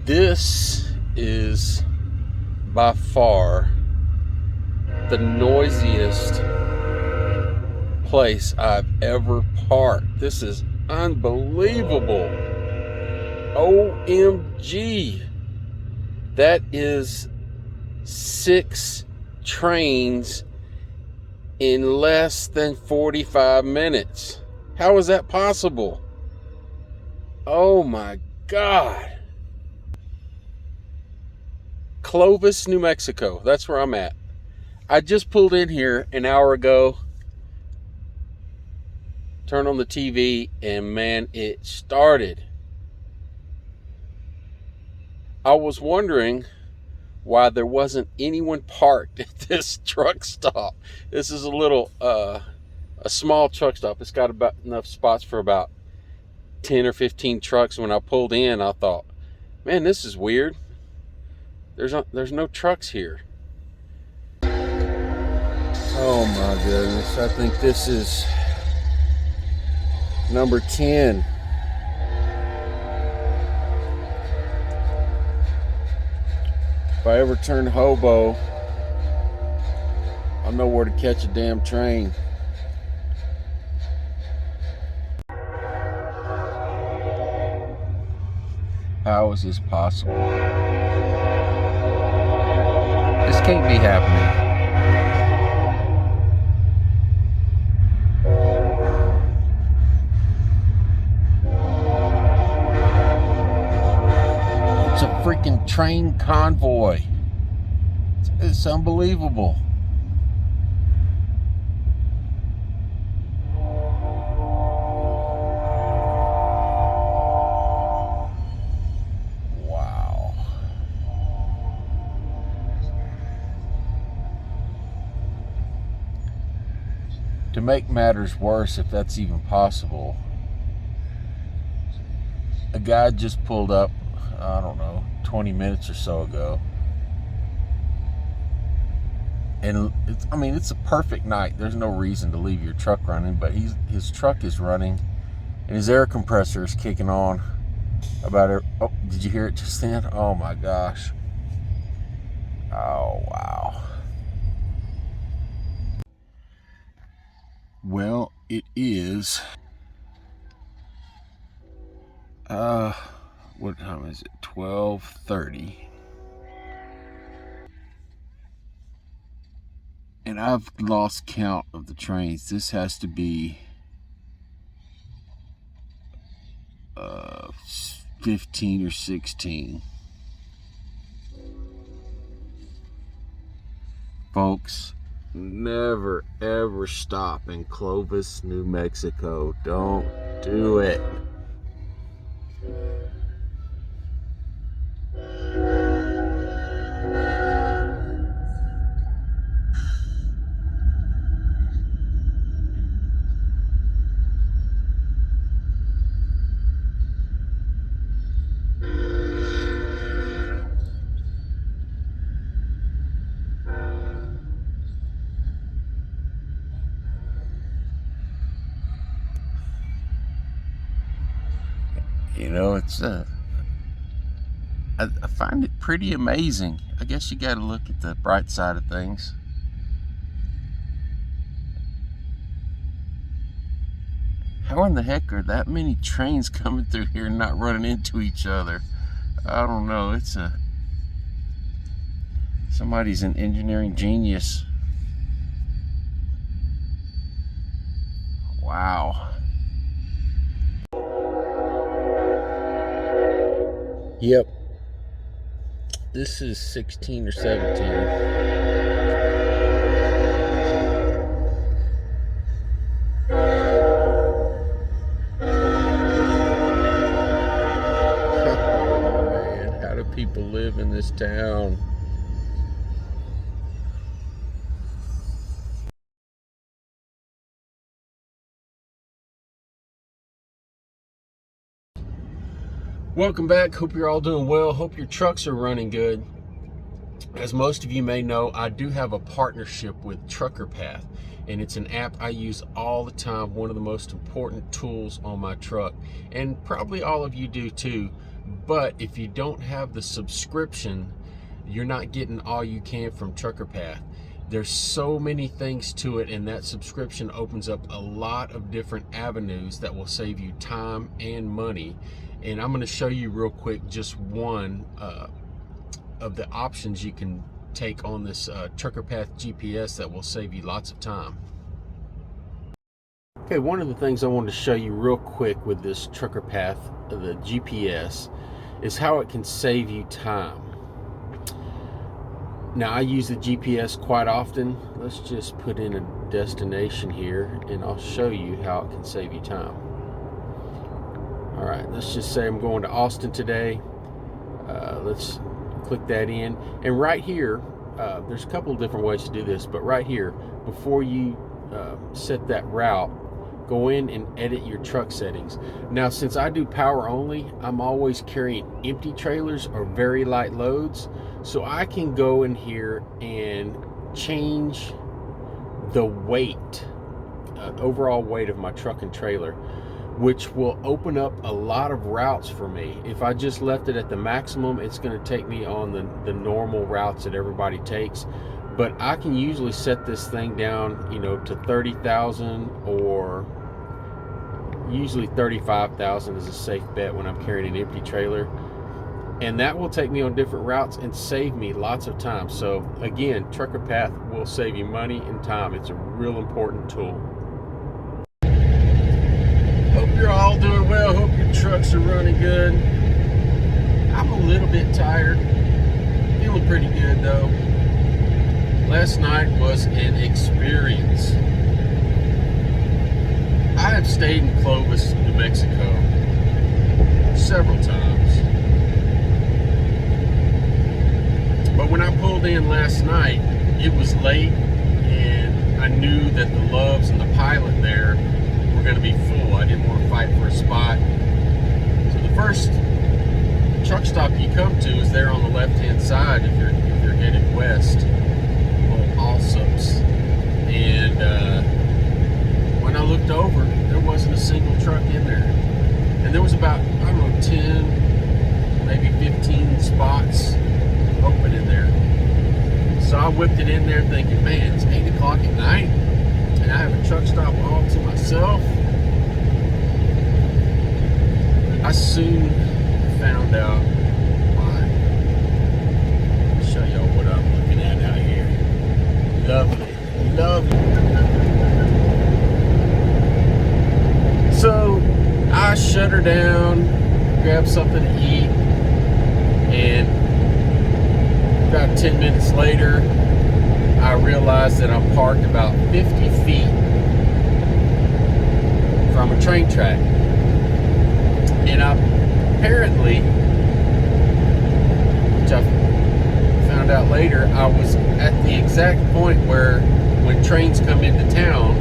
This is by far the noisiest place I've ever parked. This is unbelievable. OMG. That is 6 trains in less than 45 minutes. How is that possible? Oh my God. Clovis, New Mexico. That's where I'm at. I just pulled in here an hour ago. Turned on the TV and man, it started. I was wondering why there wasn't anyone parked at this truck stop. This is a small truck stop. It's got about enough spots for about 10 or 15 trucks. When I pulled in, I thought, man, this is weird. There's no trucks here. Oh my goodness. I think this is number 10. If I ever turn hobo, I'll know where to catch a damn train. How is this possible? This can't be happening. It's a freaking train convoy. It's unbelievable. Wow. To make matters worse, if that's even possible, a guy just pulled up, I don't know, 20 minutes or so ago. And it's a perfect night. There's no reason to leave your truck running, but his truck is running and his air compressor is kicking on about it. Oh, did you hear it just then? Oh my gosh. Oh wow. Well, it is what time is it? 12:30. And I've lost count of the trains. This has to be 15 or 16. Folks, never ever stop in Clovis, New Mexico. Don't do it. You know, I find it pretty amazing. I guess you got to look at the bright side of things. How in the heck are that many trains coming through here and not running into each other? I don't know. Somebody's an engineering genius. Wow. Yep. This is 16 or 17. Man, how do people live in this town? Welcome back. Hope you're all doing well. Hope your trucks are running good. As most of you may know, I do have a partnership with Trucker Path, and it's an app I use all the time, one of the most important tools on my truck, and probably all of you do too, But if you don't have the subscription, you're not getting all you can from Trucker Path. There's so many things to it, and that subscription opens up a lot of different avenues that will save you time and money. And I'm going to show you real quick just one of the options you can take on this Trucker Path GPS that will save you lots of time. Okay, one of the things I wanted to show you real quick with this Trucker Path, the GPS, is how it can save you time. Now, I use the GPS quite often. Let's just put in a destination here and I'll show you how it can save you time. All right, let's just say I'm going to Austin today. Let's click that in. And right here, there's a couple of different ways to do this, but right here, before you set that route, go in and edit your truck settings. Now, since I do power only, I'm always carrying empty trailers or very light loads. So I can go in here and change the weight, overall weight of my truck and trailer, which will open up a lot of routes for me. If I just left it at the maximum, it's going to take me on the normal routes that everybody takes. But I can usually set this thing down, you know, to 30,000, or usually 35,000 is a safe bet when I'm carrying an empty trailer. And that will take me on different routes and save me lots of time. So again, Trucker Path will save you money and time. It's a real important tool. Hope you're all doing well. Hope your trucks are running good. I'm a little bit tired. Feeling pretty good though. Last night was an experience. I have stayed in Clovis, New Mexico several times. But when I pulled in last night, it was late and I knew that the Loves and the Pilot there were going to be full. I didn't want to fight for a spot. So the first truck stop you come to is there on the left-hand side if you're headed west. Allsup's. And when I looked over, there wasn't a single truck in there. And there was about, I don't know, 10, maybe 15 spots open in there. So I whipped it in there thinking, man, it's 8 o'clock at night and I have a truck stop all to myself. I soon found out why. I'll show y'all what I'm looking at out here. Lovely, lovely. So I shut her down, grabbed something to eat, and about 10 minutes later, I realized that I'm parked about 50 feet from a train track. And apparently, which I found out later, I was at the exact point where when trains come into town,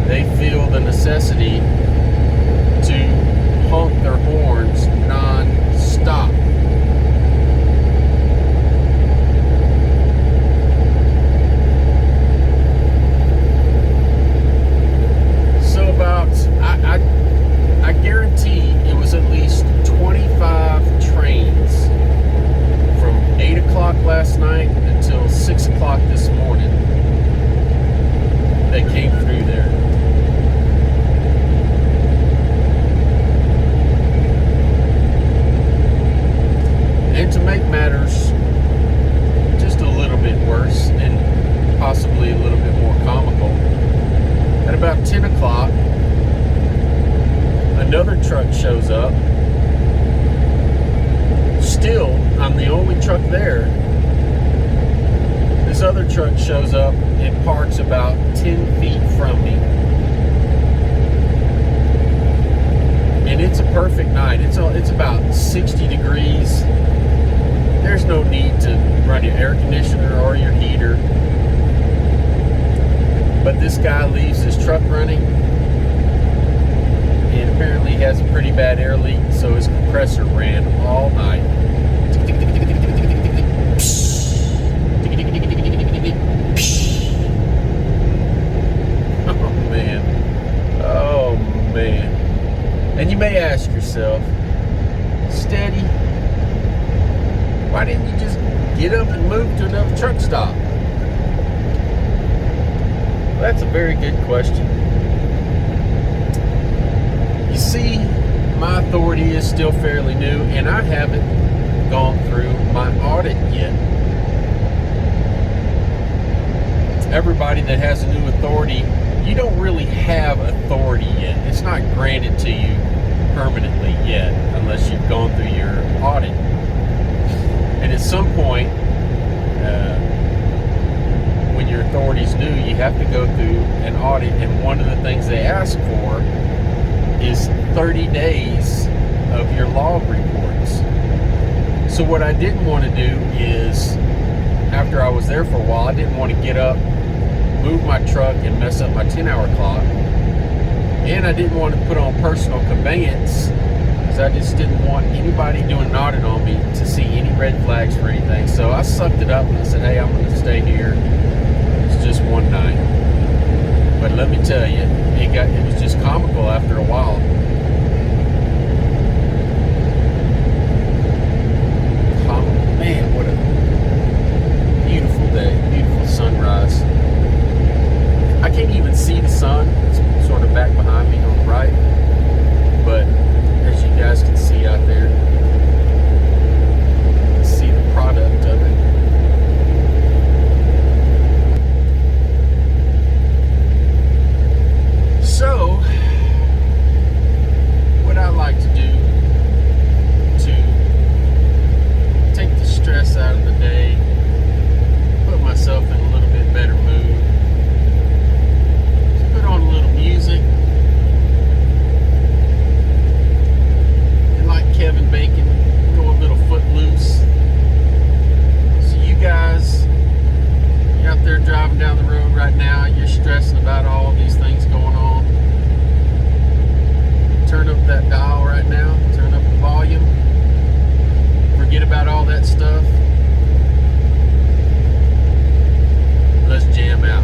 they feel the necessity to honk their horns non-stop. I guarantee it was at least 25 trains from 8 o'clock last night until 6 o'clock this morning that came through there. And to make matters just a little bit worse and possibly a little bit more comical, at about 10 o'clock, another truck shows up. Still, I'm the only truck there. This other truck shows up and parks about 10 feet from me. And it's a perfect night. It's about 60 degrees. There's no need to run your air conditioner or your heater. But this guy leaves his truck running, and apparently he has a pretty bad air leak, so his compressor ran all night. Oh man. And you may ask yourself, why didn't you just get up and move to another truck stop? Well, that's a very good question. You see, my authority is still fairly new, and I haven't gone through my audit yet. Everybody that has a new authority, you don't really have authority yet. It's not granted to you permanently yet, unless you've gone through your audit. And at some point, when your authority's new, you have to go through an audit, and one of the things they ask for is 30 days of your log reports. So what I didn't want to do is, after I was there for a while, I didn't want to get up, move my truck, and mess up my 10-hour clock. And I didn't want to put on personal conveyance, because I just didn't want anybody doing an audit on me to see any red flags for anything. So I sucked it up and I said, hey, I'm going to stay here. It's just one night. But let me tell you, it was just comical after a while. Man, what a beautiful day, beautiful sunrise. I can't even see the sun. It's sort of back behind me on the right. But as you guys can see out there, you can see the product of it. So, what I like to do to take the stress out of the day, put myself in a little bit better mood, is put on a little music. And like Kevin Bacon, go a little footloose. So you guys, you're out there driving down the road right now, you're stressing about all these things going on. Turn up that dial right now, turn up the volume, forget about all that stuff. Let's jam out.